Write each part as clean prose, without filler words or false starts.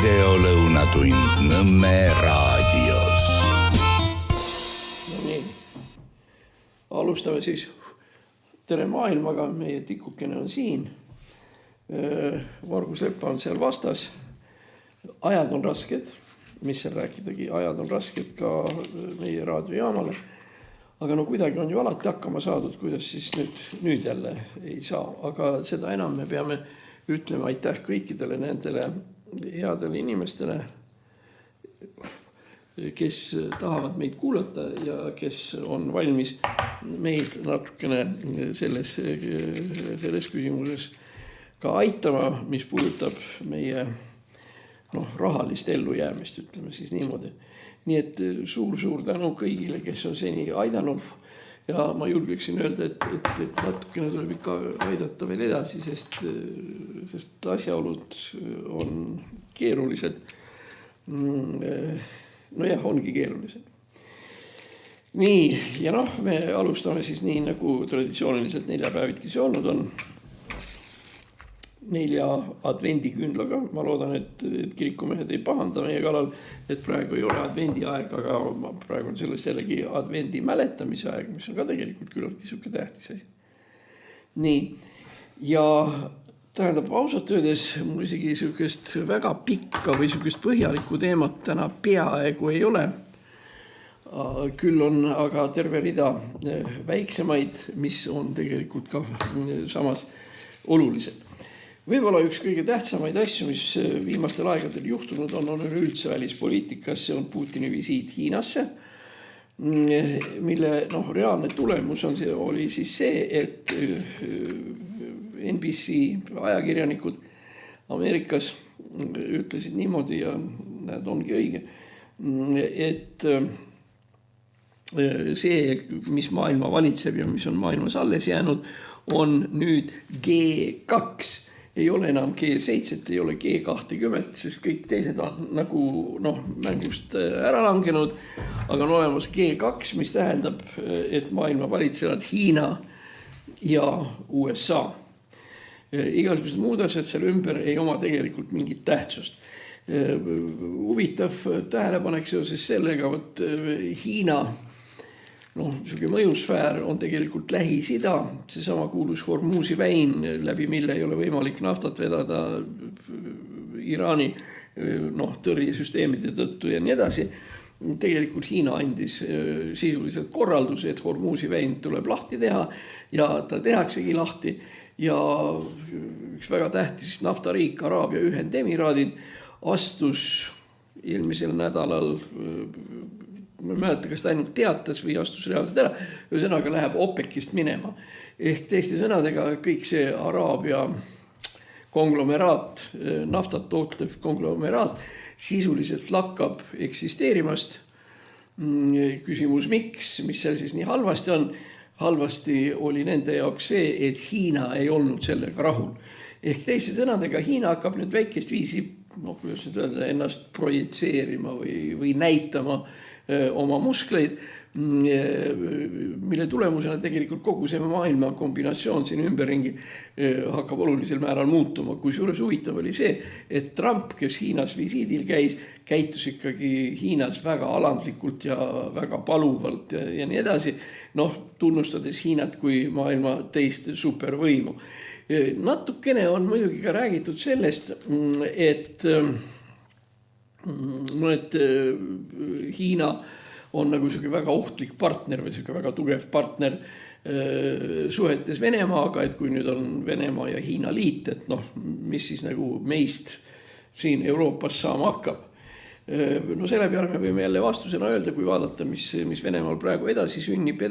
videolõunatund Nõmme raadios. No nii, alustame siis. Tere maailmaga, meie tikukene on siin. Margus Leppa on seal vastas. Ajad on rasked, mis seal rääkidagi, ajad on rasked ka meie raadiojaamale. Aga no kuidagi on ju alati hakkama saadud, kuidas siis nüüd jälle ei saa. Aga seda enam me peame ütlema aitäh kõikidele nendele headele inimestele, kes tahavad meid kuulata ja kes on valmis meid natukene selles küsimuses ka aitama, mis puudutab meie rahalist ellujäämist, ütleme siis niimoodi. Nii et suur tänu kõigile, kes on seni aidanud ja ma julgeksin öelda, et natukene tuleb ikka aidata veel edasi, sest asjaolud on keerulised. Ongi keerulised. Nii, ja me alustame siis nii, nagu traditsiooniliselt neljapäeviti see olnud on. 4 advendikündlaga. Ma loodan, et kirikumehed ei pahanda meie kalal, et praegu ei ole advendi aeg, aga praegu on sellegi advendi mäletamise aeg, mis on ka tegelikult küllaltki siuke tähtis asi. Nii, ja tähendab ausalt öeldes mul isegi siukest väga pikka või siukest põhjalikku teemat täna peaaegu ei ole. Küll on aga terve rida väiksemaid, mis on tegelikult ka samas olulised. Võib-olla üks kõige tähtsamaid asju, mis viimastel aegadel juhtunud on üldse välispoliitikas, see on Putini visiit Hiinasse, mille reaalne tulemus oli siis see, et NBC ajakirjanikud Ameerikas ütlesid niimoodi ja need ongi õige, et see, mis maailma valitseb ja mis on maailmas alles jäänud, on nüüd G2. Ei ole enam G7, ei ole G20, sest kõik teised on nagu mängust ära langenud, aga on olemas G2, mis tähendab, et maailma valitsevad Hiina ja USA. Igasugused muud asjad seal ümber ei oma tegelikult mingit tähtsust. Huvitav tähelepanek seoses sellega, et Hiina mõjusfäär on tegelikult Lähis-Ida, seesama kuulus Hormuzi väin, läbi mille ei ole võimalik naftat vedada Iraani tõrjesüsteemide tõttu ja nii edasi. Tegelikult Hiina andis sisuliselt korralduse, et Hormuzi väin tuleb lahti teha ja ta tehaksegi lahti ja üks väga tähtis naftariik, Araabia Ühendemiraadid, astus eelmisel nädalal ma ei mäleta, kas ta ainult teatas või astus reaalselt ära, ühesõnaga läheb OPEC-ist minema. Ehk teiste sõnadega kõik see Araabia konglomeraat, naftat tootlev konglomeraat sisuliselt lakkab eksisteerimast. Küsimus miks, mis seal siis nii halvasti on? Halvasti oli nende jaoks see, et Hiina ei olnud sellega rahul. Ehk teiste sõnadega Hiina hakkab nüüd väikest viisi ennast projitseerima või näitama oma muskleid, mille tulemusena tegelikult kogu see maailma kombinatsioon siin ümberringi hakkab olulisel määral muutuma. Kusjuures huvitav oli see, et Trump, kes Hiinas visiidil käis, käitus ikkagi Hiinas väga alandlikult ja väga paluvalt ja nii edasi, tunnustades Hiinat kui maailma teist supervõimu. Natukene on muidugi ka räägitud sellest, et Hiina on nagu väga ohtlik partner või väga tugev partner suhetes Venemaaga, et kui nüüd on Venemaa ja Hiina liit, et mis siis nagu meist siin Euroopas saama hakkab. Selle peale me võime jälle vastusena öelda, kui vaadata, mis Venemaal praegu edasi sünnib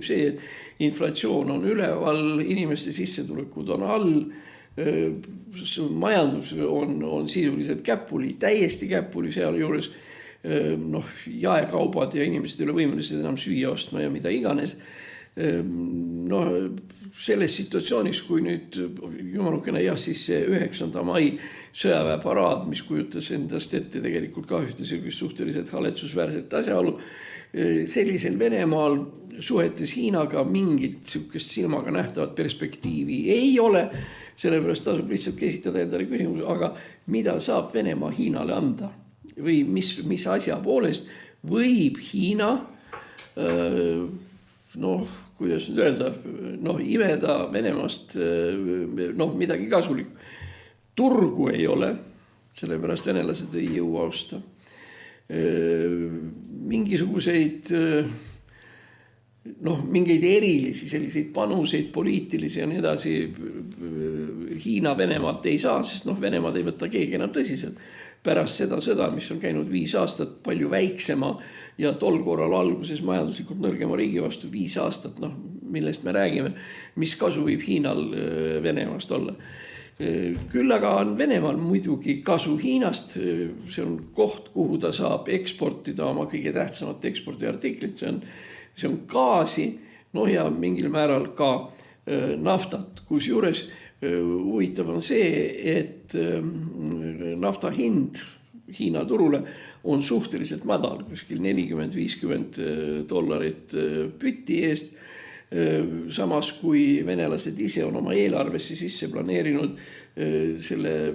see, et inflatsioon on üleval, inimeste sissetulekud on all, majandus on sisuliselt käpuli, täiesti käpuli seal juures, jaekaubad ja inimesed ei ole võimelised enam süüa ostma ja mida iganes. Selles situatsioonis, kui nüüd jumalukene siis 9. mai sõjaväeparaad, mis kujutas endast ette tegelikult ka ühte suhteliselt haletsusväärset asjaolu, sellisel Venemaal suhetes Hiinaga mingit sihukest silmaga nähtavat perspektiivi ei ole. Sellepärast tasub lihtsalt käsitada endale küsimus, aga mida saab Venemaa Hiinale anda? Või mis asja poolest võib Hiina, kuidas nüüd öelda, imeda Venemaast midagi kasulikku. Turgu ei ole, sellepärast venelased ei jõua osta. Mingeid erilisi selliseid panuseid, poliitilisi ja nii edasi Hiina Venemaalt ei saa, sest Venemaad ei võtta keegi enam tõsiselt. Pärast seda sõda, mis on käinud 5 aastat palju väiksema ja tol korral alguses majanduslikult nõrgema riigi vastu 5 aastat, millest me räägime, mis kasu võib Hiinal Venemaast olla. Küll aga on Venemaal muidugi kasu Hiinast, see on koht, kuhu ta saab eksportida oma kõige tähtsamat ekspordiartiklit, see on gaasi, ja mingil määral ka naftat, kus juures huvitav on see, et nafta hind Hiina turule on suhteliselt madal, kuskil $40-50 püti eest. Samas kui venelased ise on oma eelarvesse sisse planeerinud selle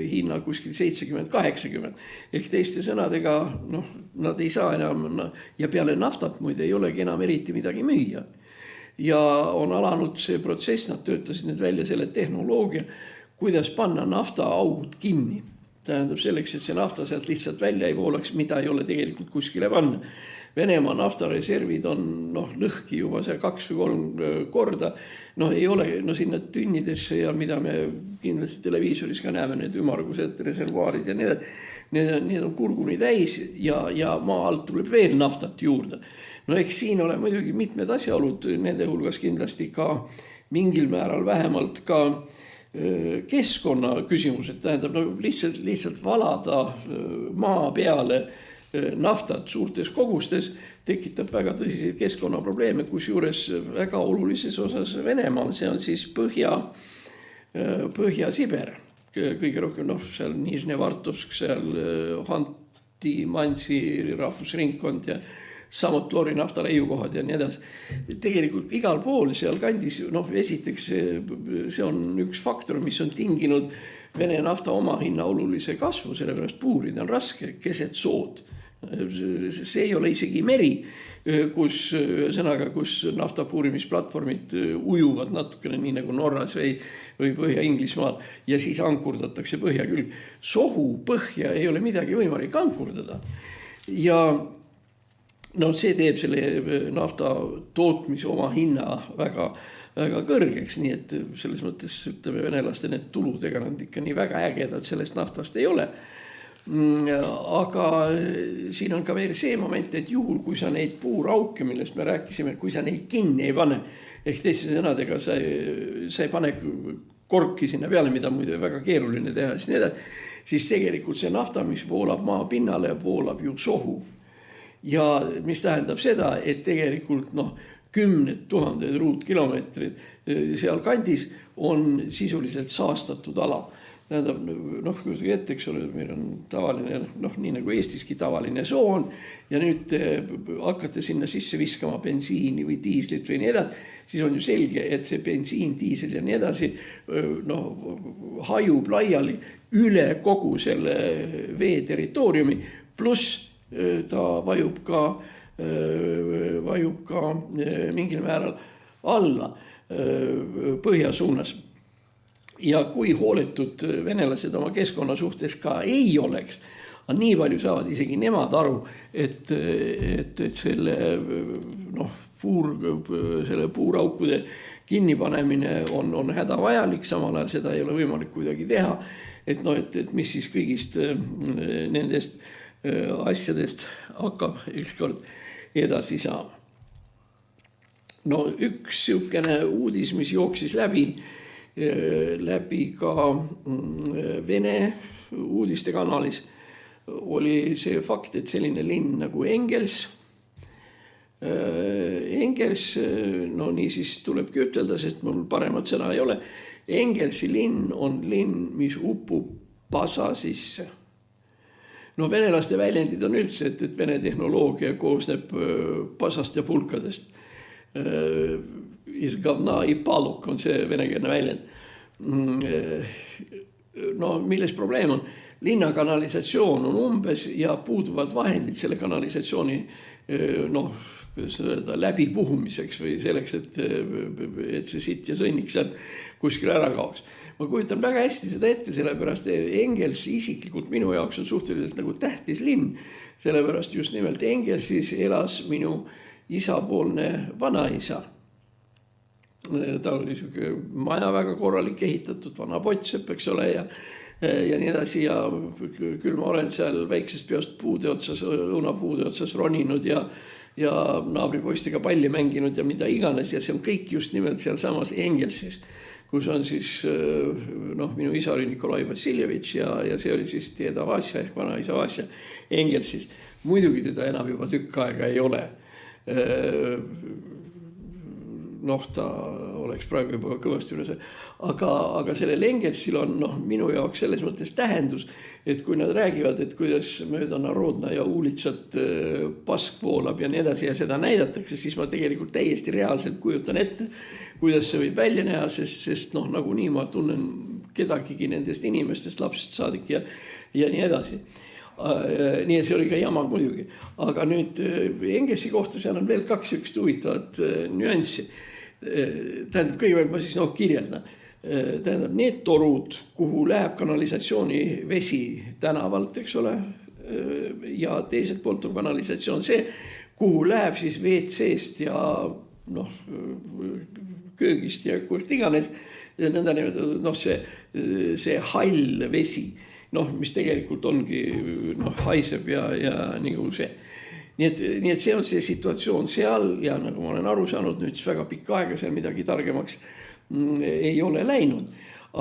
hinna kuskil 70-80. Ehk teiste sõnadega, nad ei saa enam, ja peale naftat muide ei olegi enam eriti midagi müüa. Ja on alanud see protsess, nad töötasid nüüd välja selle tehnoloogia, kuidas panna nafta augud kinni. Tähendab selleks, et see nafta sealt lihtsalt välja ei voolaks, mida ei ole tegelikult kuskile panna. Venemaa naftareservid on lõhki juba see 2 või 3 korda. Ei ole sinna tünnidesse ja mida me kindlasti televiisoris ka näeme, need ümargused reservuaarid ja need on kurguni täis ja maa alt tuleb veel naftat juurde. Eks siin ole muidugi mitmed asjaolud, nende hulgas kindlasti ka mingil määral vähemalt ka keskkonna küsimused. Tähendab, lihtsalt valada maa peale naftat suurtes kogustes tekitab väga tõsiseid keskkonnaprobleeme, kus juures väga olulises osas Venemaal, see on siis Põhja-Siber. Kõige rohkem seal Nižnevartovsk, seal Hanti-Mansi rahvusringkond ja samuti Lori nafta leiukohad ja nii edasi. Tegelikult igal pool seal kandis, esiteks see on üks faktor, mis on tinginud Vene nafta omahinna olulise kasvu, sellepärast puurida on raske keset sood. See ei ole isegi meri, kus naftapuurimisplatvormid ujuvad natukene nii nagu Norras või Põhja-Inglismaal ja siis ankurdatakse põhja külg. Sohu põhja ei ole midagi võimalik ankurdada. Ja see teeb selle nafta tootmise oma hinna väga, väga kõrgeks, nii et selles mõttes ütleme venelaste need tulud, ega nad ikka nii väga ägedad sellest naftast ei ole. Aga siin on ka veel see moment, et juhul, kui sa neid puurauke, millest me rääkisime, kui sa neid kinni ei pane, ehk teiste sõnadega sa ei pane korki sinna peale, mida muidu väga keeruline teha, siis tegelikult see nafta, mis voolab maa pinnale, voolab ju sohu. Ja mis tähendab seda, et tegelikult 10 000 ruutkilomeetrid seal kandis on sisuliselt saastatud ala. Tähendab, kui etteks ole, meil on tavaline, nii nagu Eestiski tavaline soon ja nüüd hakkate sinna sisse viskama bensiini või diislit või nii edasi, siis on ju selge, et see bensiin, diisel ja nii edasi hajub laiali üle kogu selle vee territooriumi, pluss ta vajub ka mingil määral alla põhja suunas. Ja kui hooletud venelased oma keskkonna suhtes ka ei oleks, nii palju saavad isegi nemad aru, et selle puuraukude kinnipanemine on hädavajalik, samal ajal seda ei ole võimalik kuidagi teha, et mis siis kõigist nendest asjadest hakkab ükskord edasi saama. Üks siukene uudis, mis jooksis läbi ka Vene uudistekanalis, oli see fakt, et selline linn nagu Engels, niisiis tulebki ütelda, sest mul paremat sõna ei ole, Engelsi linn on linn, mis upub pasa sisse. No venelaste väljendid on üldse, et vene tehnoloogia koosneb pasast ja pulkadest. Iz говна и paluk on see venekeelne väljend. No milles probleem on? Linnakanalisatsioon on umbes ja puuduvad vahendid selle kanalisatsiooni kuidas öelda, läbipuhumiseks või selleks, et see sitt ja sõnnik sealt kuskil ära kaoks. Ma kujutan väga hästi seda ette, sellepärast Engels isiklikult minu jaoks on suhteliselt nagu tähtis linn, sellepärast just nimelt Engelsis elas minu isapoolne vanaisa. Ta oli maja väga korralik ehitatud, vana Potsepp, eks ole, ja nii edasi ja küll ma olen seal väiksest peost õunapuude otsas roninud ja naabripoistega palli mänginud ja mida iganes ja see on kõik just nimelt seal samas Engelsis, kus on siis minu isa oli Nikolai Vassiljevitš ja see oli siis Deda Vasja ehk vanaisa Vasja Engelsis. Muidugi teda enam juba tükk aega ei ole. Ta oleks praegu juba kõvasti üles. Aga sellel Engelsil on minu jaoks selles mõttes tähendus, et kui nad räägivad, et kuidas mööda Narodna ja Uulitsat pask voolab ja nii edasi ja seda näidatakse, siis ma tegelikult täiesti reaalselt kujutan ette, kuidas see võib välja näha, sest nagunii ma tunnen kedagigi nendest inimestest lapsest saadik ja nii edasi. Nii et see oli ka jama muidugi. Aga nüüd Engelsi kohta seal on veel kaks huvitavat nüanssi. Tähendab, kõigepealt ma siis kirjeldan. Tähendab, need torud, kuhu läheb kanalisatsiooni vesi tänavalt, eks ole, ja teiselt poolt on kanalisatsioon see, kuhu läheb siis WC-st ja köögist ja kust iganes, nõnda see hall vesi, mis tegelikult ongi haiseb ja nagu see. Nii et see on see situatsioon seal ja nagu ma olen aru saanud, nüüd väga pikka aega seal midagi targemaks ei ole läinud.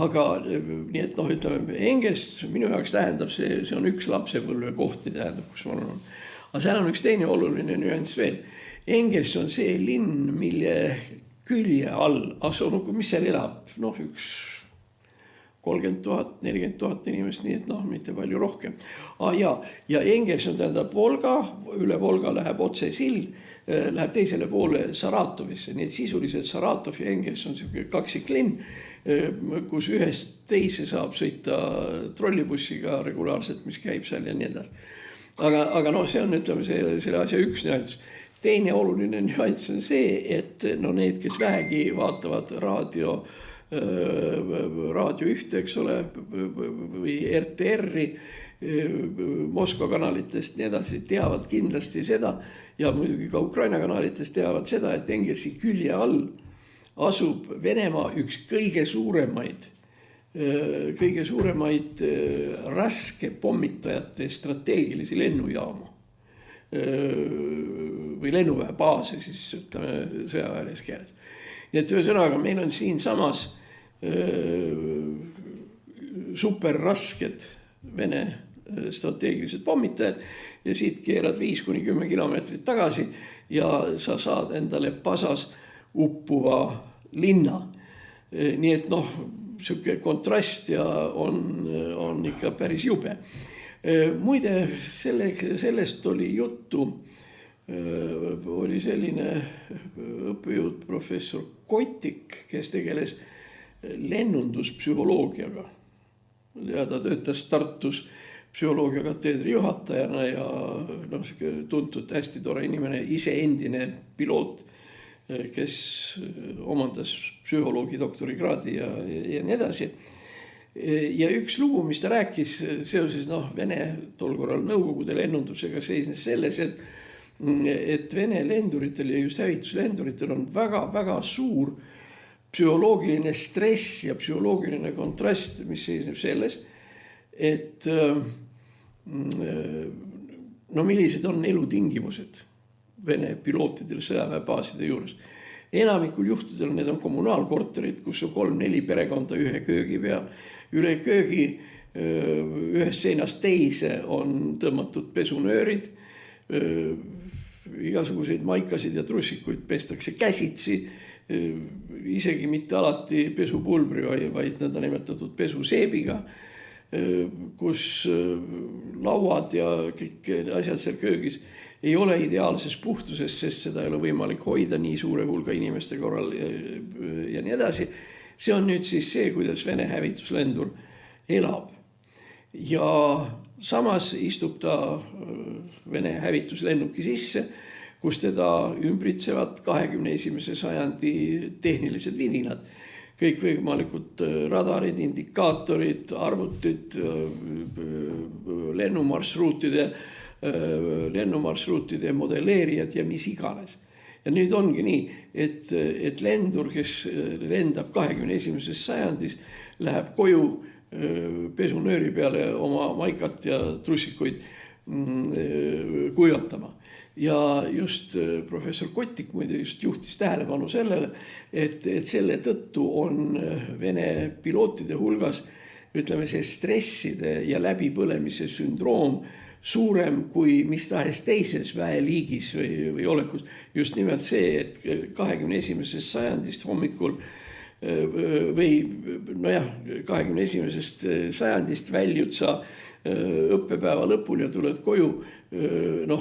Aga nii et ütleme, Engels minu jaoks tähendab, see on üks lapsepõlve kohti tähendab, kus ma olen. Aga seal on üks teine oluline nüanss veel. Engels on see linn, mille külje all asub, mis seal elab, üks 30 000, 40 000 inimest, nii et mitte palju rohkem. Ja Engels on tähendab Volga, üle Volga läheb otse sild, läheb teisele poole Saratovisse, nii et sisuliselt Saratov ja Engels on kaksiklinn, kus ühest teise saab sõita trollibussiga regulaarselt, mis käib seal ja nii edasi. Aga see on, ütleme, selle asja üks nüanss. Teine oluline nüanss on see, et need, kes vähegi vaatavad raadio ühte, eks ole, või RTR-i, Moskva kanalitest nii edasi, teavad kindlasti seda ja muidugi ka Ukraina kanalitest teavad seda, et Engelsi külje all asub Venemaa üks kõige suuremaid raske pommitajate strateegilisi lennujaama või lennuväebaase siis ütleme sõjaväelis keeles. Nii et ühesõnaga meil on siin samas superrasked Vene strateegilised pommitajad ja siit keerad 5-10 kilomeetrit tagasi ja sa saad endale pasas uppuva linna. Nii et selline kontrast ja on ikka päris jube. Muide, sellest oli juttu, oli selline õppejõud professor Kotik, kes tegeles lennunduspsühholoogiaga. Ja ta töötas Tartus psühholoogia kateedri juhatajana ja tuntud hästi tore inimene, ise endine piloot, kes omandas psühholoogi doktorikraadi ja nii edasi. Ja üks lugu, mis ta rääkis seoses Vene tol korral Nõukogude lennundusega seisnes selles, et Vene lenduritel ja just hävituslenduritel on väga-väga suur psühholoogiline stress ja psühholoogiline kontrast, mis seisneb selles, et millised on elutingimused Vene pilootidel sõjaväebaaside juures. Enamikul juhtudel need on kommunaalkorterid, kus on 3-4 perekonda ühe köögi peal. Üle köögi ühest seinast teise on tõmmatud pesunöörid, igasuguseid maikasid ja trussikuid pestakse käsitsi, isegi mitte alati pesupulbri, vaid nõnda nimetatud pesuseebiga. kus lauad ja kõik asjad seal köögis ei ole ideaalses puhtuses, sest seda ei ole võimalik hoida nii suure hulga inimeste korral ja nii edasi. See on nüüd siis see, kuidas Vene hävituslendur elab. Ja samas istub ta Vene hävituslennuki sisse, kus teda ümbritsevad 21. sajandi tehnilised vidinad. Kõik võimalikud radarid, indikaatorid, arvutid, lennumarsruutide modelleerijad ja mis iganes. Ja nüüd ongi nii, et lendur, kes lendab 21. sajandis, läheb koju pesunööri peale oma maikat ja trussikuid kuivatama. Ja just professor Kottik muide just juhtis tähelepanu sellele, et selle tõttu on Vene pilootide hulgas, ütleme see stresside ja läbipõlemise sündroom suurem kui mis tahes teises väeliigis või olekus. Just nimelt see, et 21. sajandist hommikul või 21. sajandist väljud sa õppepäeva lõpul ja tuled koju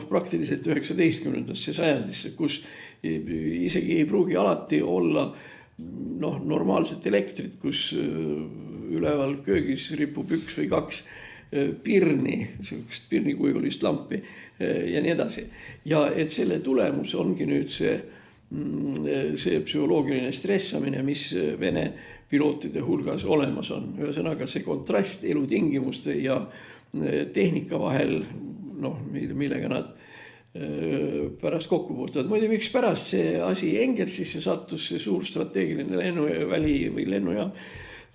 praktiliselt 19. sajandisse, kus isegi ei pruugi alati olla normaalset elektrit, kus üleval köögis ripub 1 või 2 pirni, pirnikuivulist lampi ja nii edasi. Ja et selle tulemus ongi nüüd see psühholoogiline stressamine, mis Vene pilootide hulgas olemas on. Ühesõnaga see kontrast elutingimuste ja tehnika vahel, millega nad pärast kokku puutuvad. Muide, miks pärast see asi Engelsisse sattus, see suur strateegiline lennuväli või lennujaam,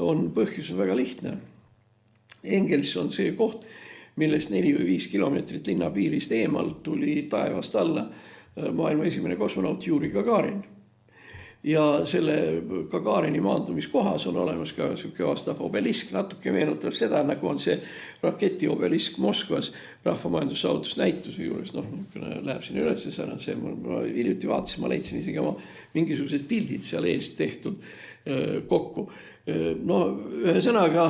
on põhjus väga lihtne. Engels on see koht, millest 4 või 5 kilomeetrit linnapiirist eemalt tuli taevast alla maailma esimene kosmonaut Juri Gagarin. Ja selle Gagarini maandumiskohas on olemas ka vastav obelisk, natuke meenutab seda, nagu on see raketi obelisk Moskvas rahvamajandussaavutuse juures. Läheb siin üles, ma hiljuti vaatasin, ma leidsin isegi oma mingisugused pildid seal eest tehtud kokku. Ühesõnaga,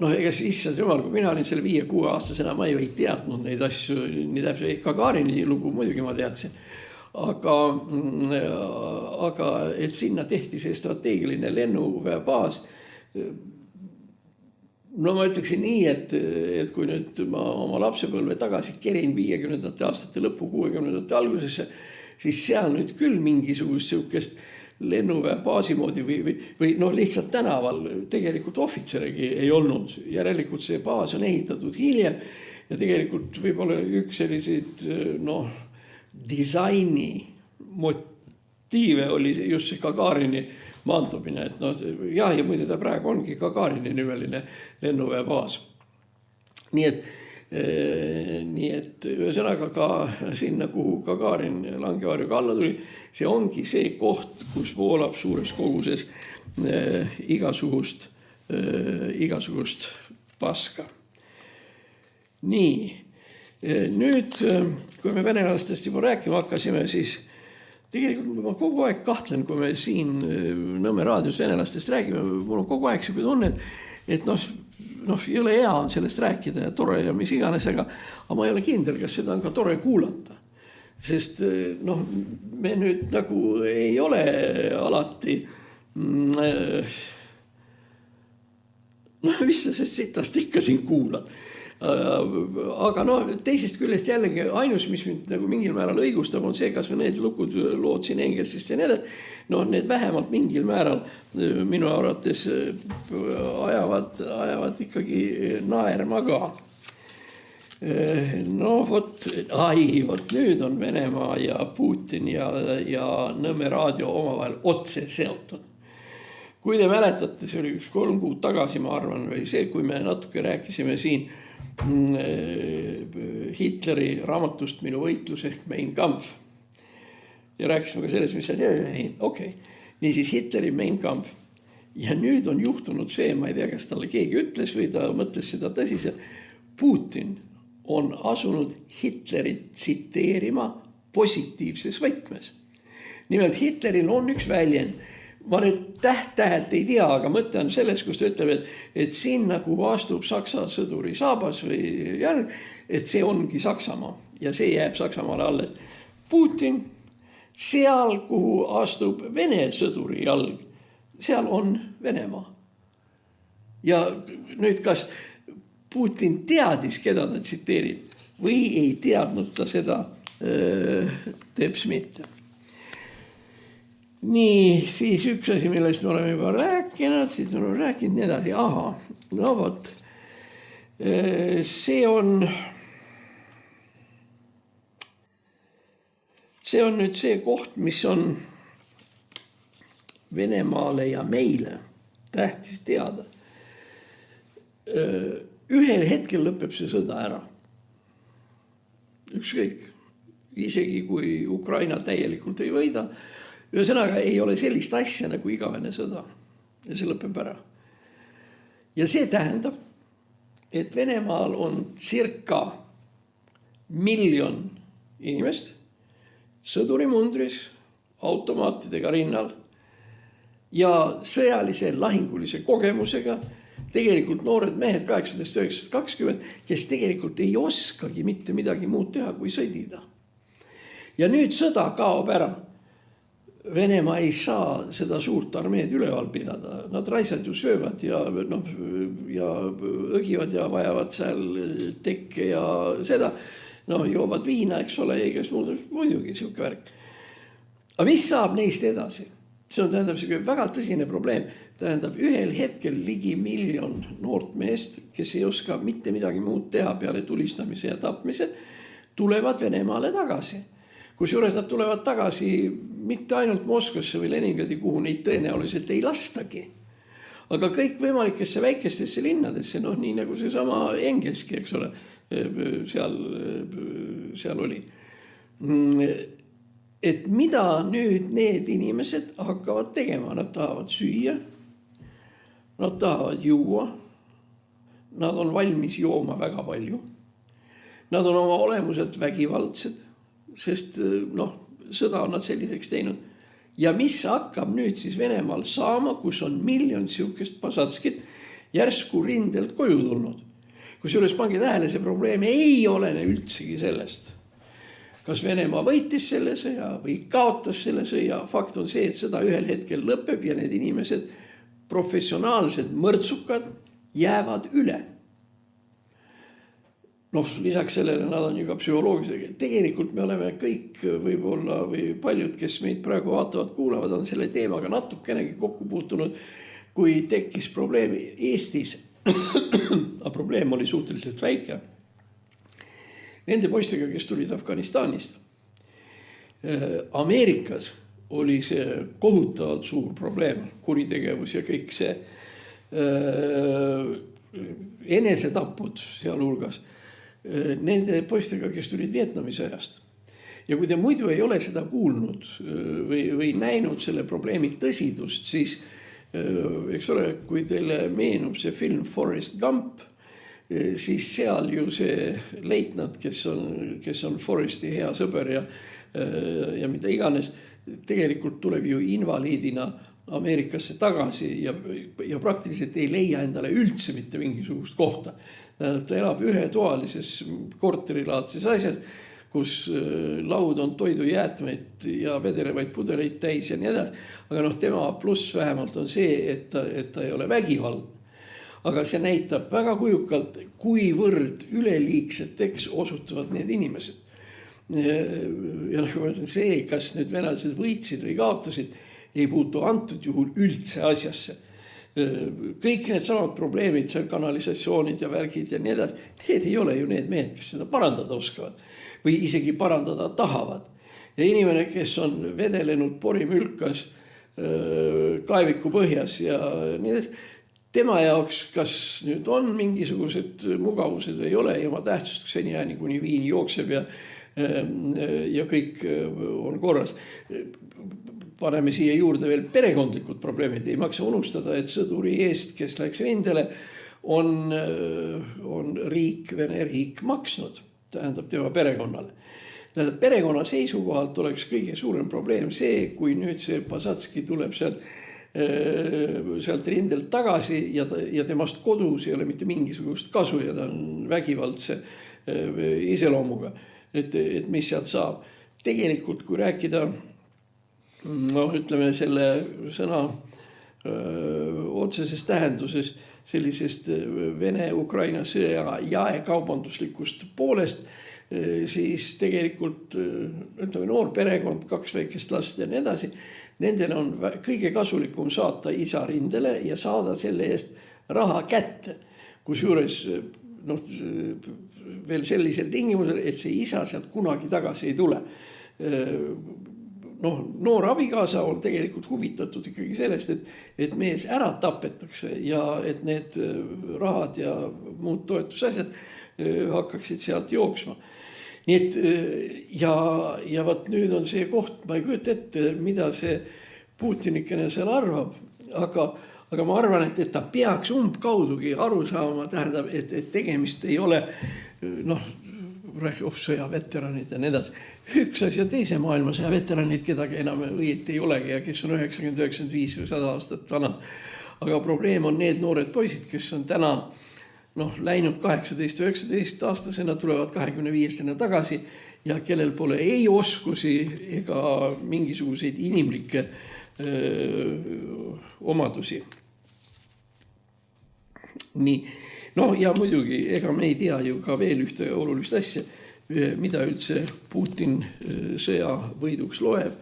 ega issand jumal, kui mina olin selle 5-6 aastasena, ma ei teadnud neid asju, nii täpselt Gagarini lugu muidugi ma teadsin. Aga et sinna tehti see strateegiline lennuväebaas. Ma ütleksin nii, et kui nüüd ma oma lapsepõlve tagasi kerin 50. aastate lõppu 60. algusesse, siis seal nüüd küll mingisugust siukest lennuväebaasi moodi või lihtsalt tänaval tegelikult ohvitseregi ei olnud. Järelikult see baas on ehitatud hiljem ja tegelikult võib-olla üks selliseid disaini motiive oli just see Gagarini maandumine. Ja muide ta praegu ongi Gagarini nimeline lennuväebaas. Nii et ühesõnaga ka sinna, kuhu Gagarin langevarjuga alla tuli, see ongi see koht, kus voolab suures koguses igasugust paska. Nii, nüüd kui me venelastest juba rääkima hakkasime, siis tegelikult ma kogu aeg kahtlen, kui me siin Nõmme raadios venelastest räägime, mul on kogu aeg selline tunne, et jõle hea on sellest rääkida ja tore ja mis iganes, aga ma ei ole kindel, kas seda on ka tore kuulata. Sest me nüüd nagu ei ole alati mis sa sest sitast ikka siin kuulad. Aga teisest küljest jällegi ainus, mis mind nagu mingil määral õigustab, on see, kas või need lood siin Engelsist ja need, need vähemalt mingil määral minu arvates ajavad ikkagi naerma ka. Vot nüüd on Venemaa ja Putin ja Nõmme raadio omavahel otse seotud. Kui te mäletate, see oli 3 kuud tagasi, ma arvan, või see, kui me natuke rääkisime siin Hitleri raamatust Minu võitlus ehk Mein Kampf. Ja rääkisime ka selles, mis okei. Niisiis Hitleri Mein Kampf. Ja nüüd on juhtunud see, ma ei tea, kas talle keegi ütles või ta mõtles seda tõsiselt. Putin on asunud Hitlerit tsiteerima positiivses võtmes. Nimelt Hitleril on üks väljend. ma nüüd täht-tähelt ei tea, aga mõte on selles, kus ta ütleb, et sinna, kuhu astub Saksa sõduri saabas või jalg, et see ongi Saksamaa ja see jääb Saksamaale alles. Putin, seal, kuhu astub Vene sõduri jalg, seal on Venemaa. Ja nüüd kas Putin teadis, keda ta tsiteerib või ei teadnud ta seda teps mitte. Nii, siis üks asi, millest me oleme juba rääkinud, siis me oleme rääkinud nii edasi. Aha, no vot, see on nüüd see koht, mis on Venemaale ja meile tähtis teada. Ühel hetkel lõpeb see sõda ära. Ükskõik, isegi kui Ukraina täielikult ei võida, ühesõnaga ei ole sellist asja nagu igavene sõda ja see lõpeb ära. Ja see tähendab, et Venemaal on circa 1 miljon inimest sõdurimundris, automaatidega rinnal ja sõjalise lahingulise kogemusega, tegelikult noored mehed 18, 19, 20, kes tegelikult ei oskagi mitte midagi muud teha, kui sõdida. Ja nüüd sõda kaob ära. Venemaa ei saa seda suurt armeed üleval pidada. Nad raisad ju söövad ja õgivad ja vajavad seal tekke ja seda. Joovad viina, eks ole, eigas muidugi siuke värk. Aga mis saab neist edasi? See on tähendab väga tõsine probleem. Tähendab ühel hetkel ligi 1 miljon noort meest, kes ei oska mitte midagi muud teha peale tulistamise ja tapmise, tulevad Venemaale tagasi. Kusjuures nad tulevad tagasi mitte ainult Moskvasse või Leningradi, kuhu neid tõenäoliselt ei lastagi. Aga kõik võimalikesse väikestesse linnadesse, nii nagu see sama Engelski, eks ole, seal oli. Et mida nüüd need inimesed hakkavad tegema? Nad tahavad süüa, nad tahavad juua, nad on valmis jooma väga palju. Nad on oma olemuselt vägivaldsed, sest sõda on nad selliseks teinud. Ja mis hakkab nüüd siis Venemaal saama, kus on 1 miljon siukest pasatskit järsku rindelt koju tulnud. Kusjuures pange tähele, see probleem ei olene üldsegi sellest, kas Venemaa võitis selle sõja või kaotas selle sõja. Fakt on see, et sõda ühel hetkel lõpeb ja need inimesed, professionaalsed mõrtsukad, jäävad üle. Lisaks sellele nad on ju ka psühholoogilisega. Tegelikult me oleme kõik võib-olla või paljud, kes meid praegu vaatavad, kuulavad, on selle teemaga natukenegi kokku puutunud, kui tekkis probleem Eestis. Aga probleem oli suhteliselt väike. Nende poistega, kes tulid Afganistanist. Ameerikas oli see kohutavalt suur probleem, kuritegevus ja kõik see enesetapud sealhulgas. Nende poistega, kes tulid Vietnami sõjast. Ja kui te muidu ei ole seda kuulnud või näinud selle probleemi tõsidust, siis eks ole, kui teile meenub see film Forrest Gump, siis seal ju see leitnant, kes on Forresti hea sõber ja mida iganes, tegelikult tuleb ju invaliidina Ameerikasse tagasi ja praktiliselt ei leia endale üldse mitte mingisugust kohta. Ta elab ühetoalises korterilaadses asjas, kus laud on toidujäätmeid ja vedelevaid pudeleid täis ja nii edasi. Aga tema pluss vähemalt on see, et ta ei ole vägivald. Aga see näitab väga kujukalt, kuivõrd üleliigseteks osutuvad need inimesed. Ja nagu ma ütlen, see, kas nüüd venelased võitsid või kaotasid, ei puutu antud juhul üldse asjasse. Kõik need samad probleemid, seal kanalisatsioonid ja värgid ja nii edasi, need ei ole ju need mehed, kes seda parandada oskavad või isegi parandada tahavad. Ja inimene, kes on vedelenud porimülkas kaeviku põhjas ja nii edasi, tema jaoks, kas nüüd on mingisugused mugavused või ei ole, ja oma tähtsust seniajani kuni viin jookseb ja kõik on korras. Paneme siia juurde veel perekondlikud probleemid. Ei maksa unustada, et sõduri eest, kes läks rindele, on riik, Vene riik maksnud, tähendab tema perekonnale. Perekonna seisukohalt oleks kõige suurem probleem see, kui nüüd see Pasatski tuleb sealt sealt rindelt tagasi ja temast kodus ei ole mitte mingisugust kasu ja ta on vägivaldse iseloomuga, et mis sealt saab. Tegelikult, kui rääkida, ütleme selle sõna otseses tähenduses sellisest Vene-Ukraina sõja jaekaubanduslikust poolest, siis tegelikult ütleme noor perekond, 2 väikest last ja nii edasi, nendel on kõige kasulikum saata isa rindele ja saada selle eest raha kätte. Kusjuures veel sellisel tingimusel, et see isa sealt kunagi tagasi ei tule. Noor abikaasa on tegelikult huvitatud ikkagi sellest, et mees ära tapetakse ja et need rahad ja muud toetusasjad hakkaksid sealt jooksma. Nii et ja võt nüüd on see koht, ma ei kujuta ette, mida see Putinikene seal arvab, aga ma arvan, et ta peaks umbkaudugi aru saama, tähendab, et tegemist ei ole sõjaveteranid ja nii edasi. Üks asja teise maailmasõja veteranid, kedagi enam õieti ei olegi ja kes on 90, 95 või 100 aastat vanad. Aga probleem on need noored poisid, kes on täna läinud 18-19 aastasena, tulevad 25-stena tagasi ja kellel pole ei oskusi ega mingisuguseid inimlikke omadusi. Nii. Ja muidugi, ega me ei tea ju ka veel ühte olulist asja, mida üldse Putin sõja võiduks loeb.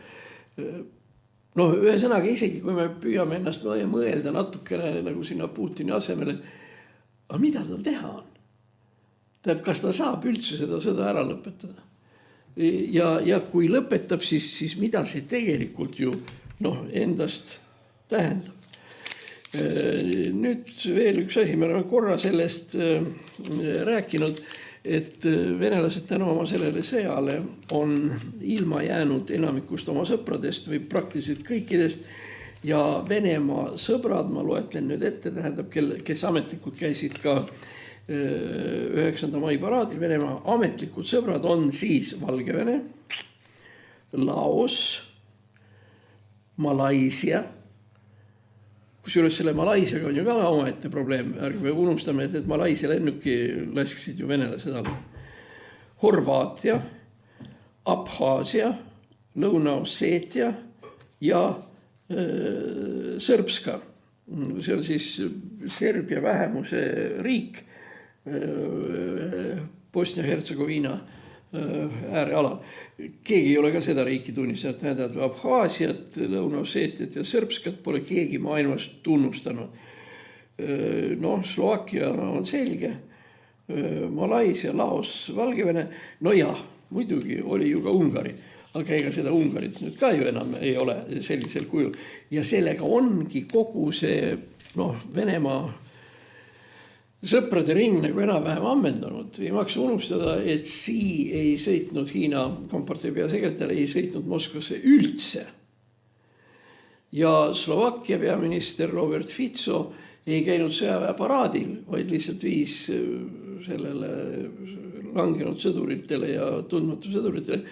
Ühesõnaga isegi, kui me püüame ennast mõelda natukene nagu sinna Putini asemele, aga mida tal teha on? Tähendab, kas ta saab üldse seda sõda ära lõpetada? Ja kui lõpetab, siis mida see tegelikult ju endast tähendab? Nüüd veel üks asi, me oleme korra sellest rääkinud, et venelased tänu oma sellele sõjale on ilma jäänud enamikust oma sõpradest või praktiliselt kõikidest ja Venemaa sõbrad, ma loetlen nüüd ette, tähendab, kes ametlikult käisid ka 9. mai paraadil, Venemaa ametlikud sõbrad on siis Valgevene, Laos, Malaisia. Kusjuures selle Malaisiaga on ju ka omaette probleem. Ärge unustame, et Malaisia lennuki lasksid ju venelased alla. Horvaatia, Abhaasia, Lõuna-Osseetia ja Sõrbska. See on siis Serbia vähemuse riik Bosnia-Hertsegoviina äärealal. Keegi ei ole ka seda riiki tunnistanud, tähendab Abhaasiat, Lõuna-Osseetiat ja Sõrbskat pole keegi maailmas tunnustanud. Slovakkia on selge, Malaisia, Laos, Valgevene, muidugi oli ju ka Ungari, aga ega seda Ungarit nüüd ka ju enam ei ole sellisel kujul. Ja sellega ongi kogu see Venemaa sõprade ring nagu enam-vähem ammendanud. Ei maksa unustada, et Xi ei sõitnud, Hiina kompartei peasekretär ei sõitnud Moskvasse üldse. Ja Slovakkia peaminister Robert Fico ei käinud sõjaväe paraadil, vaid lihtsalt viis sellele langenud sõduritele ja tundmatu sõduritele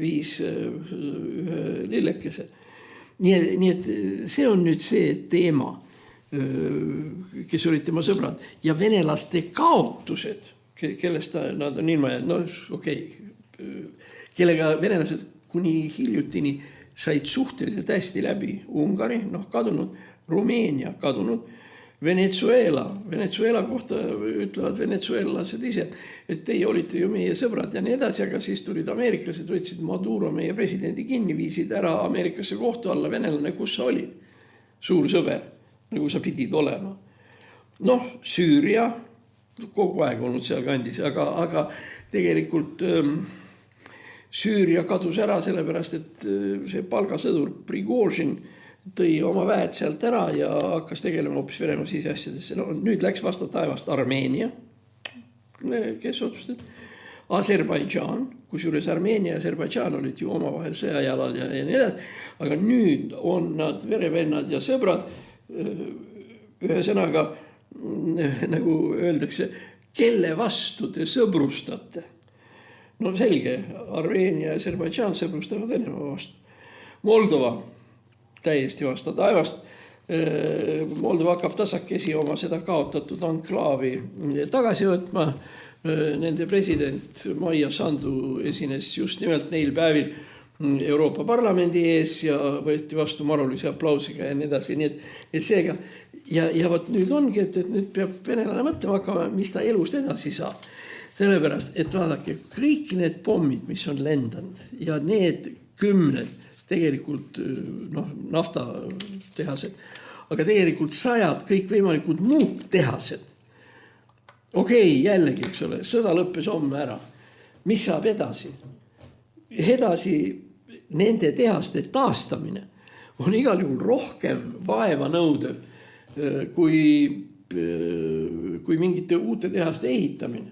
viis ühe lillekese. Nii et see on nüüd see teema, kes olid tema sõbrad ja venelaste kaotused, kellest nad on ilma jäänud, kellega venelased kuni hiljutini said suhteliselt hästi läbi. Ungari, kadunud, Rumeenia kadunud, Venezuela kohta ütlevad venezuelased ise, et teie olite ju meie sõbrad ja nii edasi, aga siis tulid ameeriklased, võtsid Maduro meie presidendi kinni, viisid ära Ameerikasse kohtu alla. Venelane, kus sa olid? Suur sõber, nagu sa pidid olema. Süüria, kogu aeg olnud seal kandis, aga tegelikult Süüria kadus ära sellepärast, et see palgasõdur Prigožin tõi oma väed sealt ära ja hakkas tegelema hoopis Venemaa siseasjadesse. Nüüd läks vastu taevast Armeenia, kes otsustas, Aserbaidžaan, kusjuures Armeenia ja Aserbaidžaan olid ju omavahel sõjajalal ja nii edasi, aga nüüd on nad verevennad ja sõbrad. Ühesõnaga, nagu öeldakse, kelle vastu te sõbrustate? Selge, Armeenia ja Aserbaidžaan sõbrustavad Venemaa vastu. Moldova täiesti vastu taevast, Moldova hakkab tasakesi oma seda kaotatud anklaavi tagasi võtma. Nende president Maia Sandu esines just nimelt neil päevil Euroopa Parlamendi ees ja võeti vastu marulise aplausiga ja nii edasi. Nii et seega, ja võt nüüd ongi, et nüüd peab venelane mõtlema hakkama, mis ta elust edasi saab. Sellepärast, et vaadake, kõik need pommid, mis on lendanud ja need 10 tegelikult naftatehased, aga tegelikult 100 kõik võimalikud muud tehased. Okei, jällegi, eks ole, sõda lõppes homme ära. Mis saab edasi? Edasi nende tehaste taastamine on igal juhul rohkem vaeva nõudev kui mingite uute tehaste ehitamine.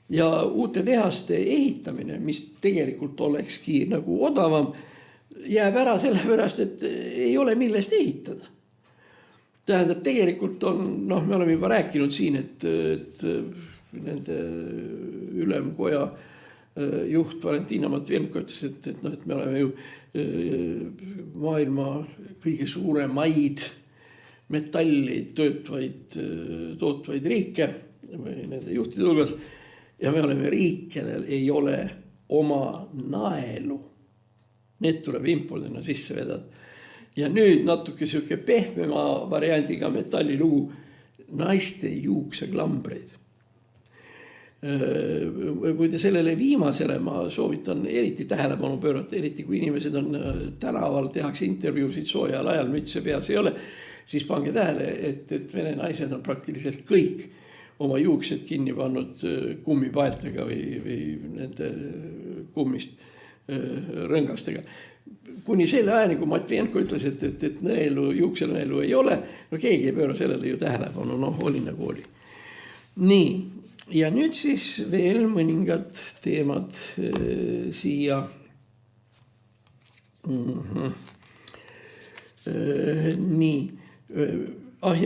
Ja uute tehaste ehitamine, mis tegelikult olekski nagu odavam, jääb ära sellepärast, et ei ole millest ehitada. Tähendab, tegelikult on, me oleme juba rääkinud siin, et nende ülemkoja juht Valentina Matvienko ütles, et me oleme ju maailma kõige suuremaid metalli tootvaid riike või nende juhtide hulgas ja me oleme riik, kellel ei ole oma naelu. Need tuleb impordina sisse vedada. Ja nüüd natuke siuke pehmema variandiga metallilugu naiste juukseklambreid. Kui te sellele viimasele ma soovitan eriti tähelepanu pöörata, eriti kui inimesed on tänaval, tehakse intervjuusid soojal ajal, mütse peas ei ole, siis pange tähele, et vene naised on praktiliselt kõik oma juuksed kinni pannud kummipaeltega või nende kummist rõngastega. Kuni selle ajani, kui Matvienko ütles, et juuksenõelu ei ole, keegi ei pööra sellele ju tähelepanu, oli nagu oli. Nii, ja nüüd siis veel mõningad teemad siia. Nii,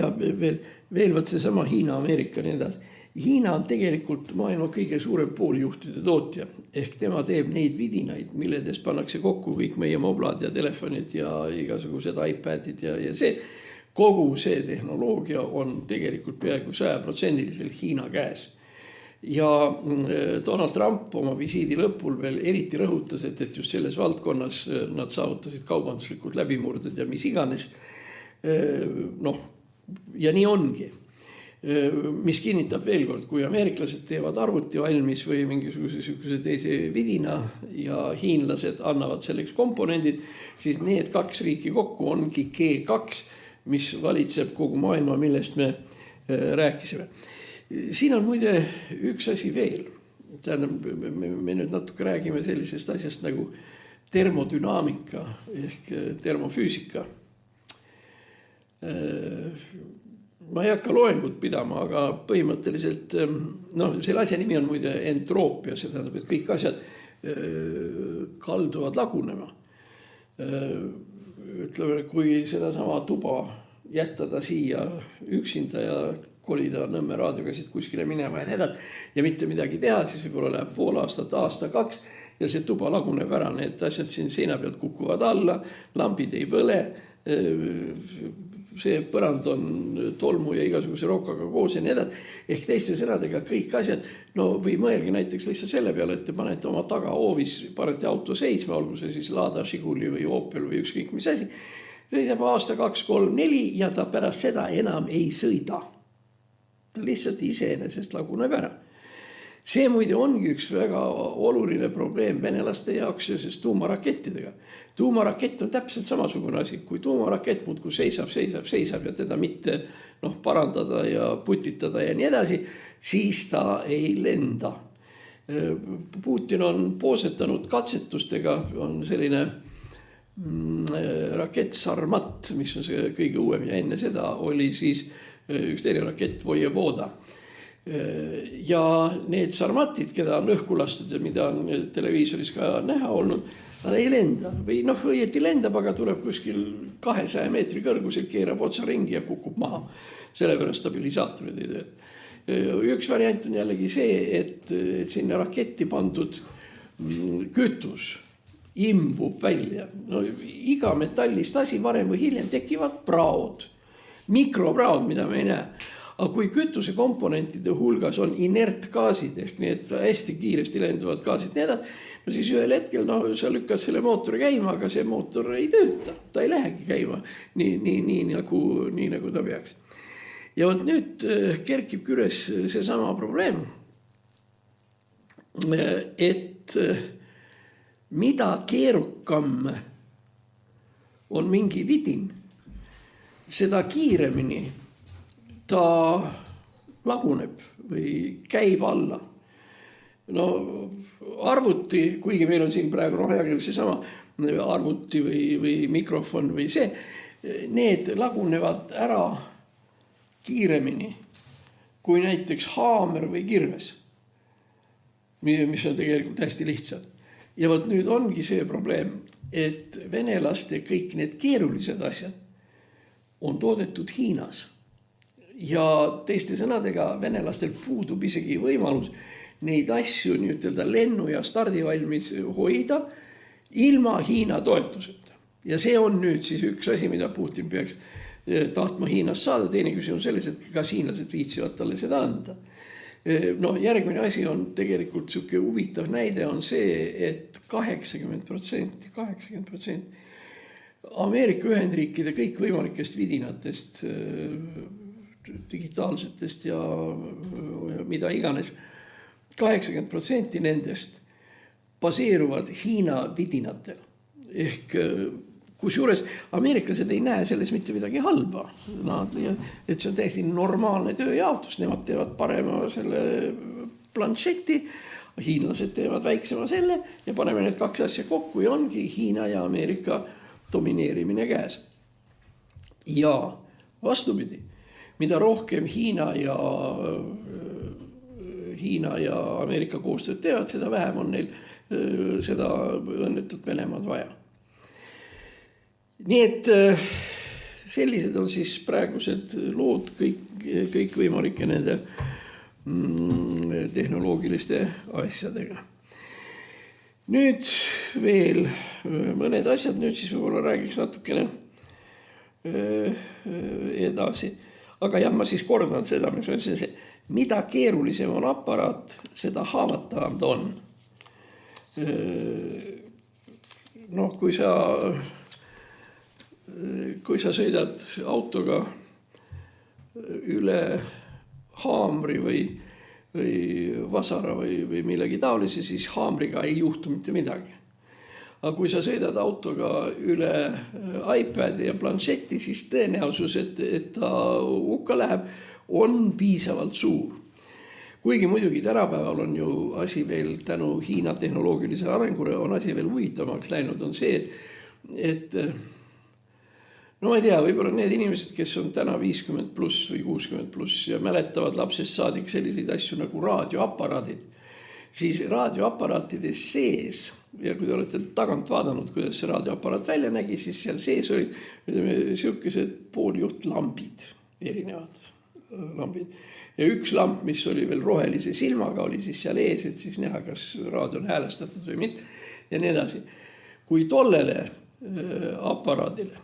ja veel võt see sama Hiina, Ameerika nii edasi. Hiina on tegelikult maailma kõige suurem pooljuhtide tootja, ehk tema teeb neid vidinaid, milledes pannakse kokku kõik meie moblad ja telefonid ja igasugused iPadid ja see. Kogu see tehnoloogia on tegelikult peaaegu 100% Hiina käes. Ja Donald Trump oma visiidi lõpul veel eriti rõhutas, et just selles valdkonnas nad saavutasid kaubanduslikud läbimurded ja mis iganes. Ja nii ongi. Mis kinnitab veel kord, kui ameeriklased teevad arvuti valmis või mingisuguse teise vidina ja hiinlased annavad selleks komponendid, siis need 2 riiki kokku ongi G2, mis valitseb kogu maailma, millest me rääkisime. Siin on muide üks asi veel. Tähendab, me nüüd natuke räägime sellisest asjast nagu termodünaamika ehk termofüüsika. Ma ei hakka loengut pidama, aga põhimõtteliselt, selle asja nimi on muide entroopia, see tähendab, et kõik asjad kalduvad lagunema. Ütleme, kui seda sama tuba jättada siia üksinda ja kolida Nõmme raadioga siit kuskile minema ja nii edasi ja mitte midagi teha, siis võib-olla läheb pool aastat, aasta, 2 ja see tuba laguneb ära, need asjad siin seina pealt kukuvad alla, lambid ei põle, see põrand on tolmu ja igasuguse rokaga koos ja nii edasi. Ehk teiste sõnadega kõik asjad, või mõelge näiteks lihtsalt selle peale, et te panete oma tagahoovis, panete auto seisma, olgu see siis Lada, Žiguli või Opel või ükskõik mis asi. Sõidab aasta 2, 3, 4 ja ta pärast seda enam ei sõida. Ta lihtsalt iseenesest laguneb ära. See muide ongi üks väga oluline probleem venelaste jaoks seoses tuumarakettidega. Tuumarakett on täpselt samasugune asi, kui tuumarakett muudkui seisab ja teda mitte parandada ja putitada ja nii edasi, siis ta ei lenda. Putin on poosetanud katsetustega, on selline rakett Sarmat, mis on see kõige uuem ja enne seda oli siis üks teine rakett Vojevoda. Ja need Sarmatid, keda on õhku lastud ja mida on televiisoris ka näha olnud, nad ei lenda või õieti lendab, aga tuleb kuskil 200 meetri kõrgusel, keerab otsa ringi ja kukub maha. Sellepärast stabilisaatorid ei tööta. Üks variant on jällegi see, et sinna raketti pandud kütus imbub välja. No, iga metallist asi varem või hiljem tekivad praod, mikropraod, mida me ei näe. Aga kui kütuse komponentide hulgas on inertgaasid ehk need hästi kiiresti lenduvad gaasid, no siis ühel hetkel sa lükkad selle mootori käima, aga see mootor ei tööta, ta ei lähegi käima nii nagu ta peaks. Ja võt nüüd kerkib üles seesama probleem, et mida keerukam on mingi vidin, seda kiiremini ta laguneb või käib alla. No arvuti, kuigi meil on siin praegu hea küll seesama arvuti või mikrofon või see, need lagunevad ära kiiremini kui näiteks haamer või kirves, mis on tegelikult hästi lihtsad. Ja võt nüüd ongi see probleem, et venelaste kõik need keerulised asjad on toodetud Hiinas. Ja teiste sõnadega venelastel puudub isegi võimalus neid asju nii-ütelda lennu ja stardivalmis hoida ilma Hiina toetuseta. Ja see on nüüd siis üks asi, mida Putin peaks tahtma Hiinas saada. Teine küsimus selles, et kas hiinlased viitsivad talle seda anda. No, järgmine asi on tegelikult siuke huvitav näide on see, et 80% Ameerika Ühendriikide kõik võimalikest vidinatest, digitaalsetest ja mida iganes, 80% nendest baseeruvad Hiina vidinatel. Ehk kusjuures ameeriklased ei näe selles mitte midagi halba. Et see on täiesti normaalne tööjaotus. Nemad teevad parema selle planšeti, hiinlased teevad väiksema selle ja paneme need kaks asja kokku ja ongi Hiina ja Ameerika domineerimine käes. Ja vastupidi, mida rohkem Hiina ja Ameerika koostööd teevad, seda vähem on neil seda õnnetut Venemaad vaja. Nii et sellised on siis praegused lood kõik võimalike nende tehnoloogiliste asjadega. Nüüd veel mõned asjad, nüüd siis võib-olla räägiks natukene edasi. Aga jah, ma siis kordan seda, mis on see, mida keerulisem on aparaat, seda haavatavam ta on. Noh, kui sa sõidad autoga üle haamri või vasara või millegi taolise, siis haamriga ei juhtu mitte midagi. Aga kui sa sõidad autoga üle iPadi ja planšetti, siis tõenäosus, et ta hukka läheb, on piisavalt suur. Kuigi muidugi tänapäeval on ju asi veel tänu Hiina tehnoloogilisele arengule on asi veel huvitavamaks läinud, on see, et no ma ei tea, võib-olla need inimesed, kes on täna 50 pluss või 60 pluss ja mäletavad lapsest saadik selliseid asju nagu raadioaparaadid, siis raadioaparaatide sees, ja kui te olete tagant vaadanud, kuidas see raadioaparaat välja nägi, siis seal sees olid siukesed pooljuhtlambid, erinevad lambid. Ja üks lamp, mis oli veel rohelise silmaga, oli siis seal ees, et siis näha, kas raadio on häälestatud või mitte ja nii edasi. Kui tollele aparaadile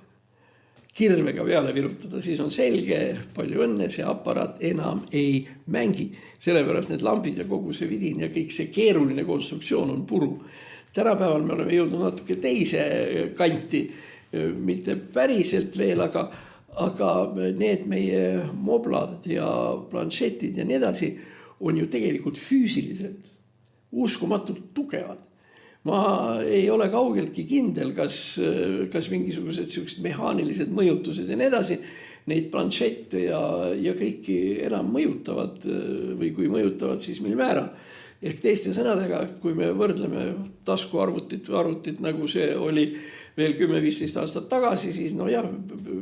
kirvega peale virutada, siis on selge, palju õnne, see aparaat enam ei mängi. Sellepärast need lambid ja kogu see vidin ja kõik see keeruline konstruktsioon on puru. Tänapäeval me oleme jõudnud natuke teise kanti, mitte päriselt veel, aga need meie moblad ja planšetid ja nii edasi on ju tegelikult füüsiliselt uskumatult tugevad. Ma ei ole kaugeltki kindel, kas mingisugused sellised mehaanilised mõjutused ja nii edasi, neid planšette ja kõiki enam mõjutavad või kui mõjutavad, siis mil määral. Ehk teiste sõnadega, kui me võrdleme taskuarvutit või arvutit, nagu see oli veel 10-15 aastat tagasi, siis no jah,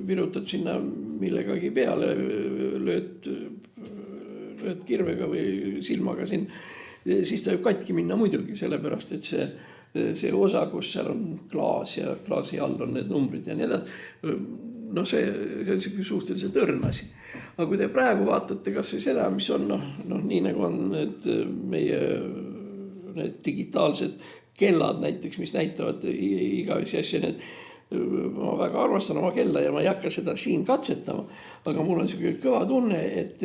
virutad sinna millegagi peale, lööd kirvega või silmaga siin, siis ta võib katki minna muidugi, sellepärast, et see osa, kus seal on klaas ja klaasi all on need numbrid ja nii edasi, no see on suhteliselt õrn asi. Aga kui te praegu vaatate kas või seda, mis on nii nagu on need meie need digitaalsed kellad näiteks, mis näitavad igavesi asju, ma väga armastan oma kella ja ma ei hakka seda siin katsetama, aga mul on selline kõva tunne, et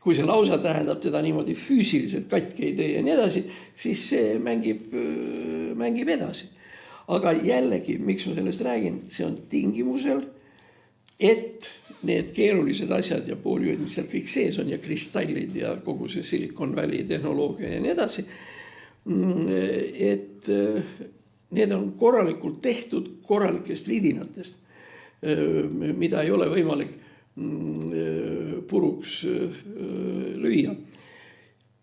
kui see lausa tähendab teda niimoodi füüsiliselt katki ei tee ja nii edasi, siis see mängib edasi. Aga jällegi, miks ma sellest räägin, see on tingimusel, et need keerulised asjad ja pooljuhid, mis seal kõik sees on ja kristallid ja kogu see Silicon Valley tehnoloogia ja nii edasi, et need on korralikult tehtud korralikest vidinatest, mida ei ole võimalik puruks lüüa.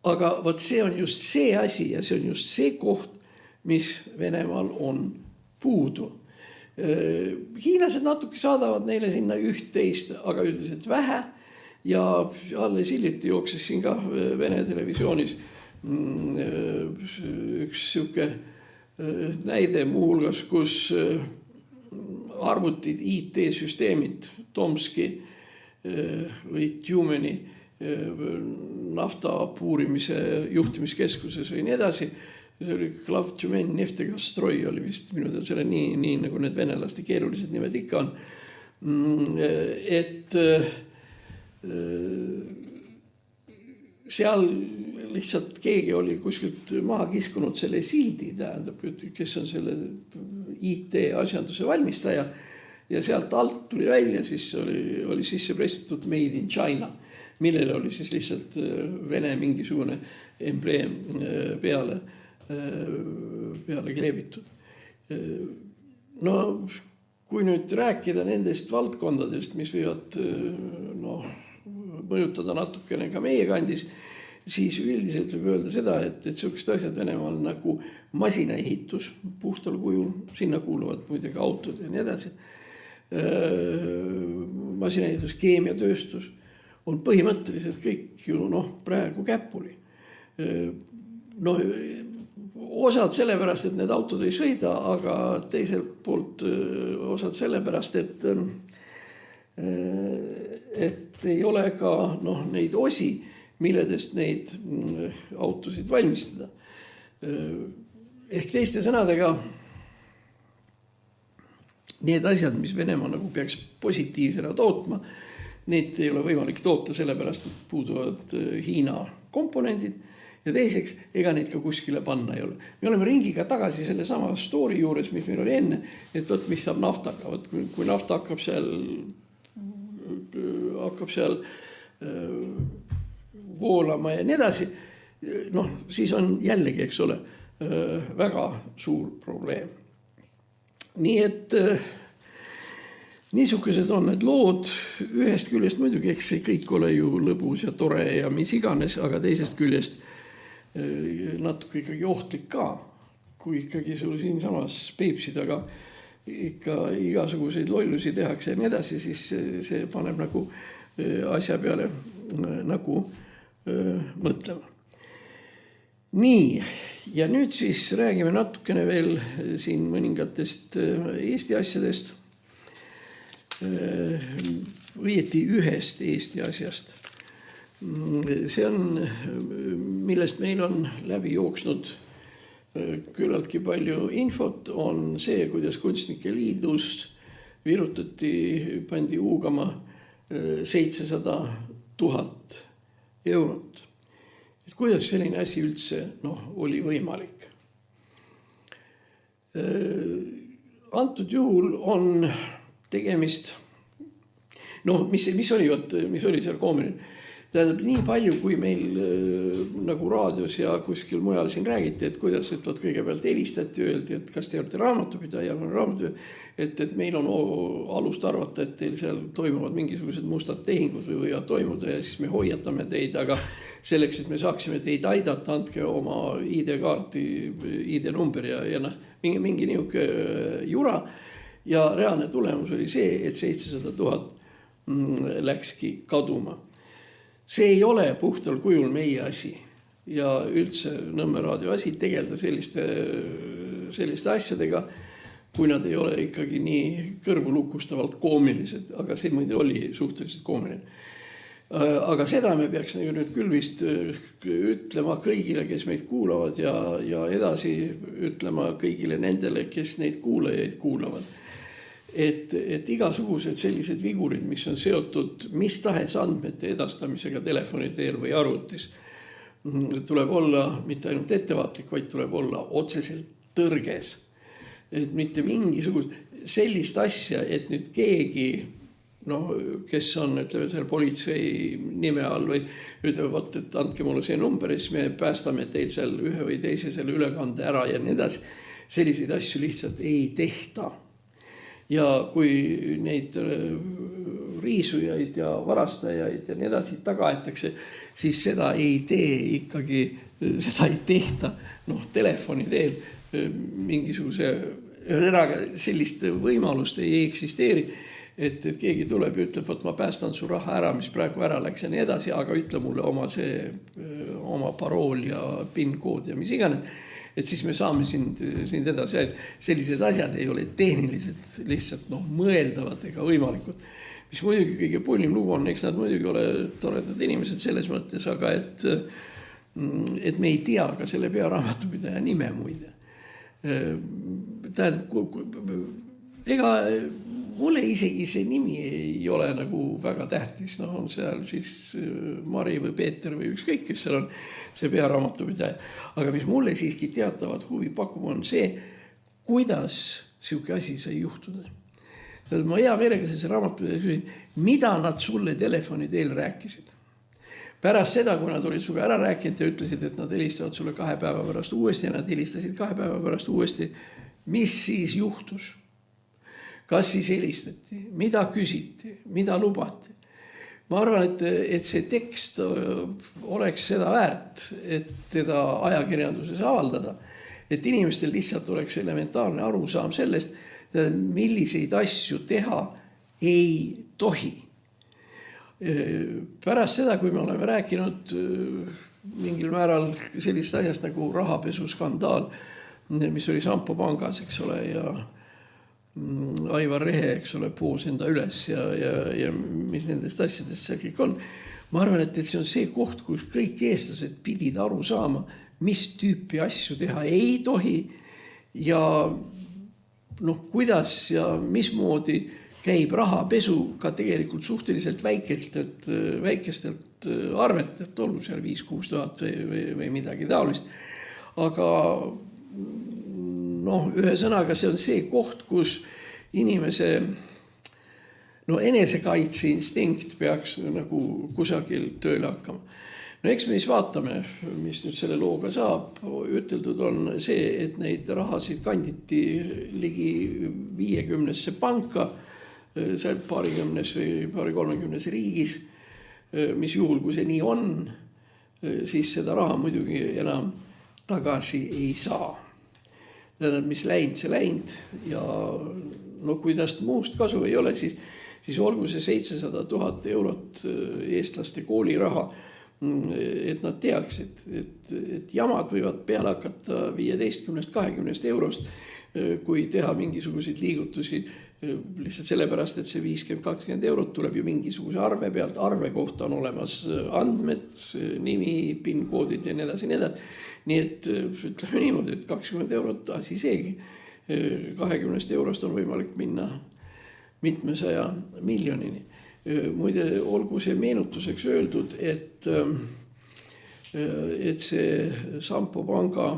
Aga võt see on just see asi ja see on just see koht, mis Venemaal on puudu. Hiinlased natuke saadavad neile sinna üht-teist, aga üldiselt vähe ja alles hiljuti jookses siin ka Vene televisioonis üks siuke näide muuhulgas, kus arvutid, IT-süsteemid Tomski või Tjumeni nafta puurimise juhtimiskeskuses või nii edasi. See oli Klav Tjumen Neftegastroi oli vist minu teada selle nii nagu need venelaste keerulised nimed ikka on. Et seal lihtsalt keegi oli kuskilt maha kiskunud selle sildi, tähendab, kes on selle IT-asjanduse valmistaja ja sealt alt tuli välja, siis oli sisse pressitud Made in China, millele oli siis lihtsalt Vene mingisugune embleem peale kleebitud. No, kui nüüd rääkida nendest valdkondadest, mis võivad mõjutada natukene ka meie kandis, siis üldiselt võib öelda seda, et sellised asjad Venemaal nagu masinaehitus puhtal kujul, sinna kuuluvad muidugi autod ja nii edasi, masinaehitus, keemiatööstus on põhimõtteliselt kõik ju praegu käpuli. Osad sellepärast, et need autod ei sõida, aga teiselt poolt osad sellepärast, et ei ole ka neid osi, milledest neid autosid valmistada. Ehk teiste sõnadega, need asjad, mis Venemaa nagu peaks positiivsena tootma, neid ei ole võimalik toota sellepärast, et puuduvad Hiina komponendid ja teiseks, ega neid ka kuskile panna ei ole. Me oleme ringiga tagasi selle sama story juures, mis meil oli enne, et mis saab naftaga. Kui nafta hakkab seal voolama ja nii edasi, siis on jällegi, eks ole, väga suur probleem. Nii et niisugused on need lood ühest küljest muidugi, eks see kõik ole ju lõbus ja tore ja mis iganes, aga teisest küljest natuke ikkagi ohtlik ka, kui ikkagi sul siinsamas Peipsi taga ikka igasuguseid lollusi tehakse ja nii edasi, siis see paneb nagu asja peale nagu mõtlema. Nii, ja nüüd siis räägime natukene veel siin mõningatest Eesti asjadest, õieti ühest Eesti asjast. See on, millest meil on läbi jooksnud küllaltki palju infot, on see, kuidas Kunstnike Liidust pandi huugama 700 000 eurot. Et kuidas selline asi üldse oli võimalik? Antud juhul on tegemist, mis oli seal koomiline? Tähendab, nii palju, kui meil nagu raadios ja kuskil mujal siin räägiti, et kuidas kõigepealt helistati, öeldi, et kas te olete raamatupidaja, et meil on alust arvata, et teil seal toimuvad mingisugused mustad tehingud või võivad toimuda ja siis me hoiatame teid, aga selleks, et me saaksime teid aidata, andke oma ID-kaarti, ID-number ja mingi niuke jura. Ja reaalne tulemus oli see, et 700 000 läkski kaduma. See ei ole puhtal kujul meie asi ja üldse Nõmme raadio asi tegeleda selliste asjadega, kui nad ei ole ikkagi nii kõrvulukustavalt koomilised, aga see muide oli suhteliselt koomiline. Aga seda me peaks nüüd küll vist ütlema kõigile, kes meid kuulavad ja edasi ütlema kõigile nendele, kes neid kuulajaid kuulavad. Et igasugused sellised vigurid, mis on seotud mis tahes andmete edastamisega telefoni teel või arvutis, tuleb olla mitte ainult ettevaatlik, vaid tuleb olla otseselt tõrges. Et mitte mingisugust sellist asja, et nüüd keegi, kes on, ütleme, seal politsei nime all või ütleme, et andke mulle see number, siis me päästame teil seal ühe või teise selle ülekande ära ja nii edasi. Selliseid asju lihtsalt ei tehta. Ja kui neid riisujaid ja varastajaid ja nii edasi taga aetakse, siis seda ei tehta telefoni teel mingisuguse, sellist võimalust ei eksisteeri, et keegi tuleb ja ütleb, et ma päästan su raha ära, mis praegu ära läks ja nii edasi, aga ütle mulle oma parool ja PIN-kood ja mis iganes, et siis me saame sind edasi. Sellised asjad ei ole tehniliselt lihtsalt mõeldavad ega võimalikud. Mis muidugi kõige pullim lugu on, eks nad muidugi ole toredad inimesed selles mõttes, aga et me ei tea ka selle pearaamatupidaja nime muide. Ega mulle isegi see nimi ei ole nagu väga tähtis, on seal siis Mari või Peeter või ükskõik, kes seal on see pearaamatupidaja. Aga mis mulle siiski teatavat huvi pakub, on see, kuidas siuke asi sai juhtuda. Ma hea meelega see raamatupidaja küsin, mida nad sulle telefoni teel rääkisid. Pärast seda, kui nad olid suga ära rääkinud ja ütlesid, et nad helistavad sulle 2 päeva pärast uuesti ja nad helistasid 2 päeva pärast uuesti, mis siis juhtus? Kas siis helistati? Mida küsiti? Mida lubati? Ma arvan, et see tekst oleks seda väärt, et teda ajakirjanduses avaldada, et inimestel lihtsalt oleks elementaarne arusaam sellest, milliseid asju teha ei tohi. Pärast seda, kui me oleme rääkinud mingil määral sellist asjast nagu rahapesuskandaal, mis oli Sampo pangas, eks ole, ja Aivar Rehe, eks ole, poos enda üles ja mis nendest asjadest see kõik on. Ma arvan, et see on see koht, kus kõik eestlased pidid aru saama, mis tüüpi asju teha ei tohi ja kuidas ja mismoodi käib rahapesu ka tegelikult suhteliselt väikestelt arvetelt, olgu seal 5-6 tuhat või midagi taolist. Aga ühesõnaga see on see koht, kus inimese enesekaitse instinkt peaks nagu kusagil tööle hakkama. Eks me siis vaatame, mis nüüd selle looga saab. Üteldud on see, et neid rahasid kanditi ligi 50 panka, seal 20 või 30 riigis, mis juhul, kui see nii on, siis seda raha muidugi enam tagasi ei saa. Tähendab, mis läinud, see läinud ja kui tast muust kasu ei ole, siis olgu see 700 000 eurot eestlaste kooliraha, et nad teaksid, et jamad võivad peale hakata 15-20 eurost, kui teha mingisuguseid liigutusi lihtsalt sellepärast, et see 50-20 eurot tuleb ju mingisuguse arve pealt, arve kohta on olemas andmed, nimi, PIN-koodid ja nii edasi, nii edasi. Nii et ütleme niimoodi, et 20 eurot asi seegi. 20 eurost on võimalik minna mitmesaja miljonini. Muide, olgu see meenutuseks öeldud, et see Sampo panga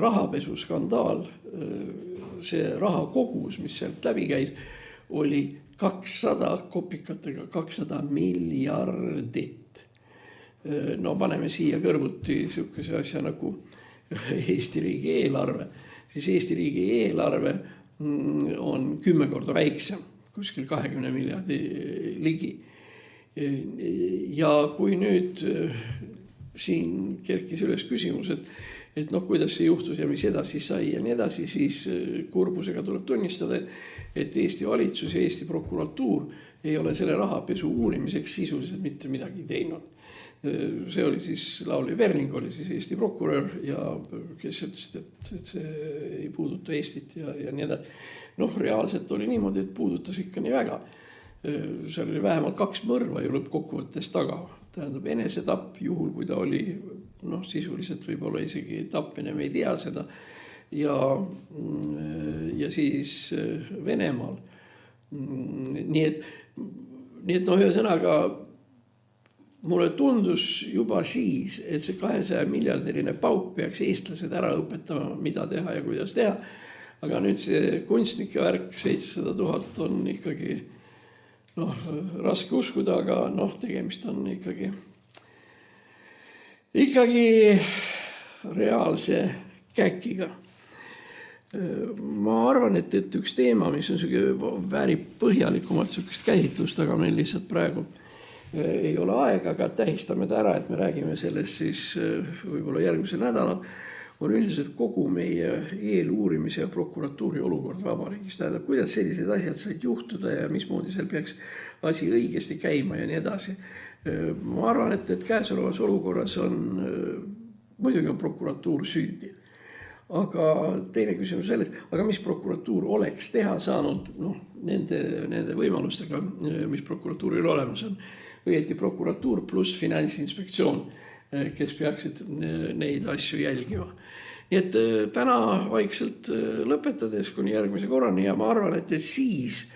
rahapesuskandaal, see rahakogus, mis sealt läbi käis, oli 200 kopikatega 200 miljardit. Paneme siia kõrvuti sihukese asja nagu Eesti riigi eelarve. Siis Eesti riigi eelarve on 10 korda väiksem, kuskil 20 miljardi ligi. Ja kui nüüd siin kerkis üles küsimus, et kuidas see juhtus ja mis edasi sai ja nii edasi, siis kurbusega tuleb tunnistada, et Eesti valitsus ja Eesti prokuratuur ei ole selle rahapesu uurimiseks sisuliselt mitte midagi teinud. See oli siis Lauri Perling, oli siis Eesti prokurör ja kes ütlesid, et see ei puuduta Eestit ja nii edasi. Reaalselt oli niimoodi, et puudutas ikka nii väga. seal oli vähemalt 2 mõrva ju lõppkokkuvõttes taga. Tähendab enesetapp juhul, kui ta oli sisuliselt võib-olla isegi tapmine, me ei tea seda. Ja siis Venemaal. Nii et ühesõnaga mulle tundus juba siis, et see 200 miljardiline pauk peaks eestlased ära õpetama, mida teha ja kuidas teha. Aga nüüd see kunstnike värk 700 000 on ikkagi raske uskuda, aga tegemist on ikkagi reaalse käkiga. Ma arvan, et üks teema, mis on väärib põhjalikumalt sükest käsitlust, aga meil lihtsalt praegu ei ole aega, aga tähistame ta ära, et me räägime sellest siis võib-olla järgmisel nädalal, on üldiselt kogu meie eeluurimise ja prokuratuuri olukord vabariigis. Tähendab, kuidas sellised asjad said juhtuda ja mismoodi seal peaks asi õigesti käima ja nii edasi. Ma arvan, et käesolevas olukorras muidugi on prokuratuur süüdi. Aga teine küsimus selles, aga mis prokuratuur oleks teha saanud nende võimalustega, mis prokuratuuril olemas on. Õieti prokuratuur pluss Finantsinspektsioon, kes peaksid neid asju jälgima. Nii et täna vaikselt lõpetades kuni järgmise korrani ja ma arvan, et siis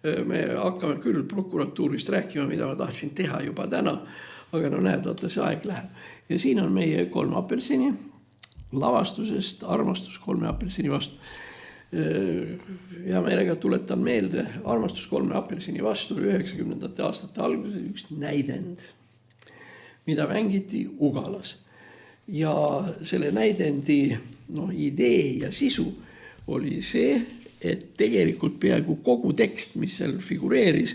me hakkame küll prokuratuurist rääkima, mida ma tahtsin teha juba täna, aga näed, see aeg läheb. Ja siin on meie 3 apelsini lavastusest Armastus 3 apelsini vastu. Ja meelega tuletan meelde, Armastus 3 apelsini vastu 90. aastate alguses üks näidend, mida mängiti Ugalas. Ja selle näidendi idee ja sisu oli see, et tegelikult peaaegu kogu tekst, mis seal figureeris,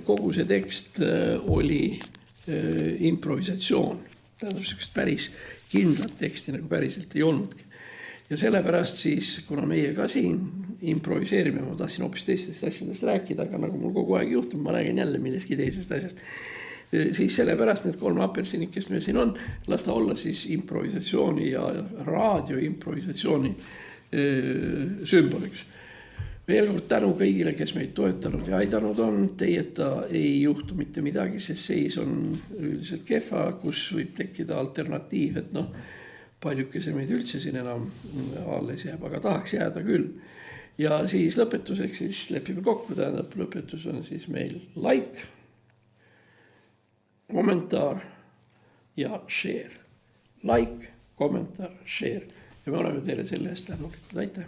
kogu see tekst oli improvisatsioon. Tähendab sellist päris kindlat teksti nagu päriselt ei olnudki. Ja sellepärast siis, kuna meie ka siin improviseerime, ma tahtsin hoopis teistest asjadest rääkida, aga nagu mul kogu aeg juhtub, ma räägin jälle milleski teisest asjast. Siis sellepärast need 3 apelsinid, kes meil siin on, las ta olla siis improvisatsiooni ja raadioimprovisatsiooni sümboliks. Veel kord tänu kõigile, kes meid toetanud ja aidanud on, teieta ei juhtu mitte midagi, sest seis on üldiselt kehva, kus võib tekkida alternatiiv, et paljukese meid üldse siin enam alles jääb, aga tahaks jääda küll. Ja siis lõpetuseks siis lepime kokku, tähendab lõpetus on siis meil like, kommentaar ja share. Like, kommentaar, share. Ja me oleme teile selle eest tänulikud. Aitäh!